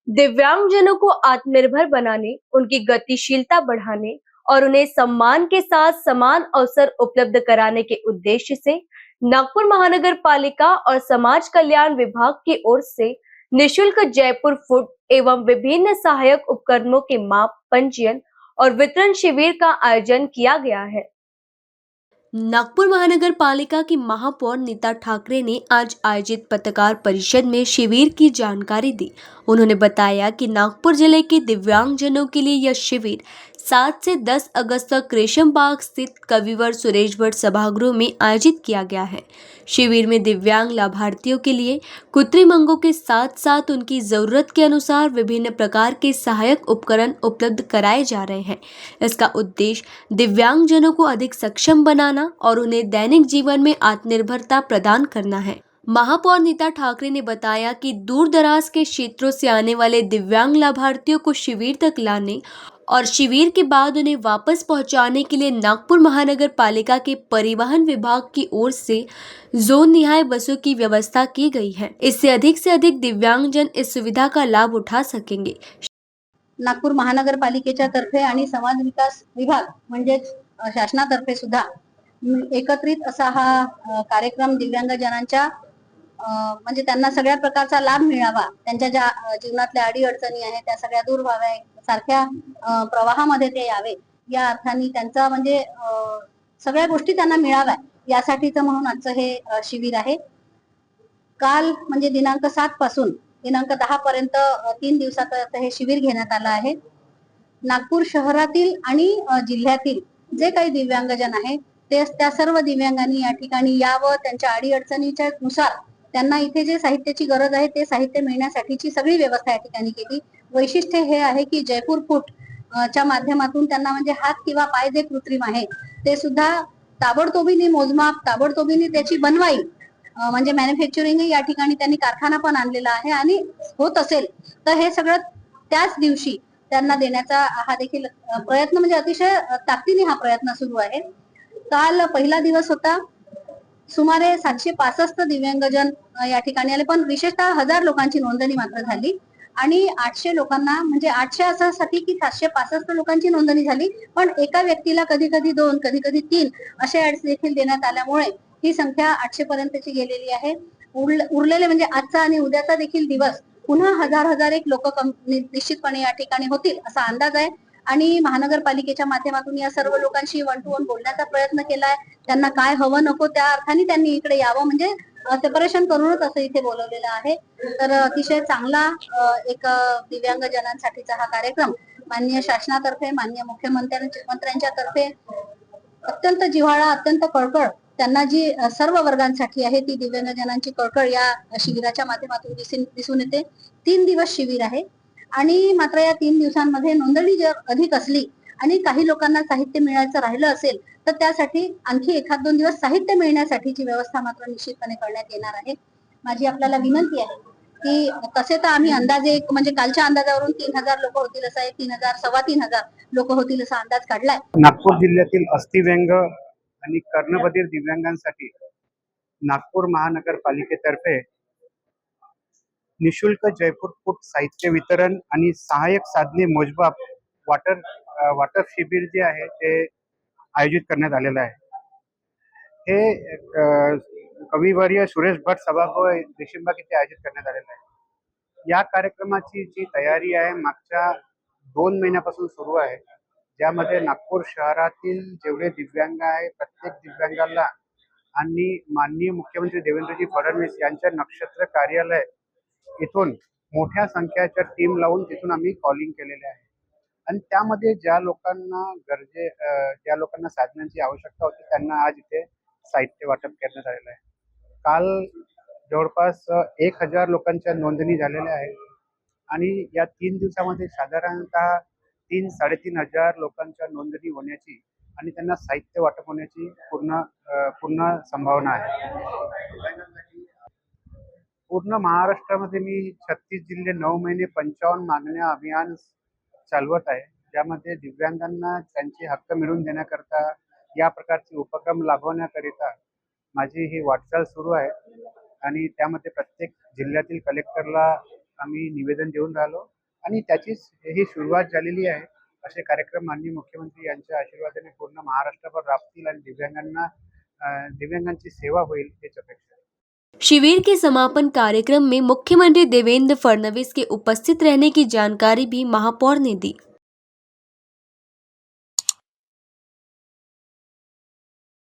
दिव्यांगजनों को आत्मनिर्भर बनाने, उनकी गतिशीलता बढ़ाने और उन्हें सम्मान के साथ समान अवसर उपलब्ध कराने के उद्देश्य से नागपुर महानगर पालिका और समाज कल्याण विभाग की ओर से निशुल्क जयपुर फूड एवं विभिन्न सहायक उपकरणों के माप, पंजीयन और वितरण शिविर का आयोजन किया गया है। नागपुर महानगर पालिका की महापौर नीता ठाकरे ने आज आयोजित पत्रकार परिषद में शिविर की जानकारी दी। उन्होंने बताया कि नागपुर जिले के दिव्यांगजनों के लिए यह शिविर 7 से 10 अगस्त तक रेशम बाग स्थित कविवर सुरेश भट्ट सभागृह में आयोजित किया गया है। शिविर में दिव्यांग लाभार्थियों के लिए कृत्रिम अंगों के साथ साथ उनकी जरूरत के अनुसार विभिन्न प्रकार के सहायक उपकरण उपलब्ध कराए जा रहे हैं। इसका उद्देश्य दिव्यांगजनों को अधिक सक्षम बनाना और उन्हें दैनिक जीवन में आत्मनिर्भरता प्रदान करना है। महापौर नीता ठाकरे ने बताया कि दूर दराज के क्षेत्रों से आने वाले दिव्यांग लाभार्थियों को शिविर तक लाने और शिविर के बाद उन्हें वापस पहुंचाने के लिए नागपुर महानगर पालिका के परिवहन विभाग की ओर से जोन निहाय बसों की व्यवस्था की गई है। इससे अधिक दिव्यांगजन इस सुविधा का लाभ उठा सकेंगे। नागपूर महानगरपालिकेच्या तर्फे आणि समाज विकास विभाग म्हणजेच शासनातर्फे सुद्धा एकत्रित असा हा कार्यक्रम दिव्यांगजनांच्या म्हणजे त्यांना सगळ्या प्रकारचा लाभ मिळावा, त्यांच्या ज्या जीवनातल्या अडीअडचणी आहेत त्या सगळ्या दूर व्हाव्या, सारख्या प्रवाहामध्ये ते यावे या अर्थाने त्यांचा म्हणजे सगळ्या गोष्टी त्यांना मिळाव्या यासाठीचं म्हणून आजचं हे शिबिर आहे। काल म्हणजे दिनांक 7 पासून दिनांक 10 पर्यंत 3 दिवसाचं हे शिबिर घेण्यात आलं आहे। नागपूर शहरातील आणि जिल्ह्यातील जे काही दिव्यांगजन आहे ते त्या सर्व दिव्यांगांनी या ठिकाणी यावं, त्यांच्या अडीअडचणीच्या नुसार त्यांना इथे जे साहित्याची गरज आहे ते साहित्य मिळण्यासाठीची सगळी व्यवस्था या ठिकाणी केली। वैशिष्ट्य हे आहे की जयपूर फूट च्या माध्यमातून त्यांना म्हणजे हात किंवा पाय जे कृत्रिम आहे ते सुद्धा ताबडतोबीने मोजमाप, ताबडतोबीने त्याची बनवाई म्हणजे मॅन्युफॅक्चरिंग या ठिकाणी त्यांनी कारखाना पण आणलेला आहे आणि होत असेल तर हे सगळं त्याच दिवशी त्यांना देण्याचा हा देखील प्रयत्न म्हणजे अतिशय ताकदीने हा प्रयत्न सुरू आहे। काल पहिला दिवस होता, सुमारे 765 दिव्यांगजन या ठिकाणी आले, पण विशेषतः 1000 लोकांची नोंदणी मात्र झाली आणि 800 लोकांना म्हणजे 800 असासाठी की 765 लोकांची नोंदणी झाली, पण एका व्यक्तीला कधी कधी 2 कधी कधी 3 असे ऍड्स देखील देण्यात आल्यामुळे ही संख्या 800 पर्यंतची गेलेली आहे। उरलेले म्हणजे आजचा आणि उद्याचा देखील दिवस पुन्हा हजार एक लोक निश्चितपणे या ठिकाणी होतील असा अंदाज आहे आणि महानगरपालिकेच्या माध्यमातून या सर्व लोकांशी 1 to 1 बोलण्याचा प्रयत्न केलाय। त्यांना काय हवं नको त्या अर्थाने त्यांनी इकडे यावं म्हणजे सेपरेशन करूनच असं इथे बोलवलेलं आहे। तर अतिशय चांगला एक दिव्यांगजनांसाठीचा हा कार्यक्रम माननीय शासनातर्फे माननीय मुख्यमंत्र्यांच्या तर्फे अत्यंत जिव्हाळा, अत्यंत कळकळ त्यांना जी सर्व वर्गांसाठी आहे ती दिव्यांगजनांची कळकळ या शिबिराच्या माध्यमातून दिसून येते। 3 दिवस शिबिर आहे आणि मात्र या 3 दिवसांमध्ये नोंदणी जर अधिक असली आणि काही लोकांना साहित्य मिळायचं राहिलं असेल तर त्यासाठी आणखी 1-2 दिवस साहित्य मिळण्यासाठीची व्यवस्था मात्र निश्चितपणे करण्यात येणार आहे। माझी आपल्याला विनंती आहे की तसे तर आम्ही अंदाजे म्हणजे कालच्या अंदाजावरून 3000 लोक होतील असा 3000 3,500 लोक होतील असा अंदाज काढलाय। नागपूर जिल्ह्यातील अस्थिव्यंग आणि कर्णबधिर दिव्यांगांसाठी नागपूर महानगरपालिकेतर्फे निशुल्क जयपूर फूट साहित्य वितरण आणि सहाय्यक साधने मोजमाप वाटर शिबिर जे आहे ते आयोजित करण्यात आलेलं आहे। हे कविवर्य सुरेश भट सभागृह रेशीमबाग येथे आयोजित करण्यात आलेलं आहे। या कार्यक्रमाची जी तयारी आहे मागच्या 2 महिन्यापासून सुरू आहे, ज्यामध्ये नागपूर शहरातील जेवढे दिव्यांग आहे प्रत्येक दिव्यांगाला आणि माननीय मुख्यमंत्री देवेंद्रजी फडणवीस यांच्या नक्षत्र कार्यालय इथून मोठ्या संख्येच्या टीम लावून तिथून आम्ही कॉलिंग केलेले आहे आणि त्यामध्ये ज्या लोकांना साधनांची आवश्यकता होती त्यांना आज इथे साहित्य वाटप करण्यात आलेलं आहे। काल जवळपास 1000 लोकांच्या नोंदणी झालेल्या आहे आणि या 3 दिवसामध्ये साधारणतः 3-3.5 लोकांच्या नोंदणी होण्याची आणि त्यांना साहित्य वाटप होण्याची पूर्ण संभावना आहे। पूर्ण महाराष्ट्रामध्ये मी 36 जिल्हे 9 महिने 55 मागण्या अभियान चालवत आहे, ज्यामध्ये दिव्यांगांना त्यांचे हक्क मिळवून देण्याकरता या प्रकारचे उपक्रम राबवण्याकरिता माझी ही वाटचाल सुरू आहे आणि त्यामध्ये प्रत्येक जिल्ह्यातील कलेक्टरला आम्ही निवेदन देऊन राहिलो आणि त्याचीच ही सुरुवात झालेली आहे. असे कार्यक्रम माननीय मुख्यमंत्री यांच्या आशीर्वादाने पूर्ण महाराष्ट्रभर राबतील आणि दिव्यांगांची सेवा होईल हीच अपेक्षा आहे. शिविर के समापन कार्यक्रम में मुख्यमंत्री देवेंद्र फडणवीस के उपस्थित रहने की जानकारी भी महापौर ने दी।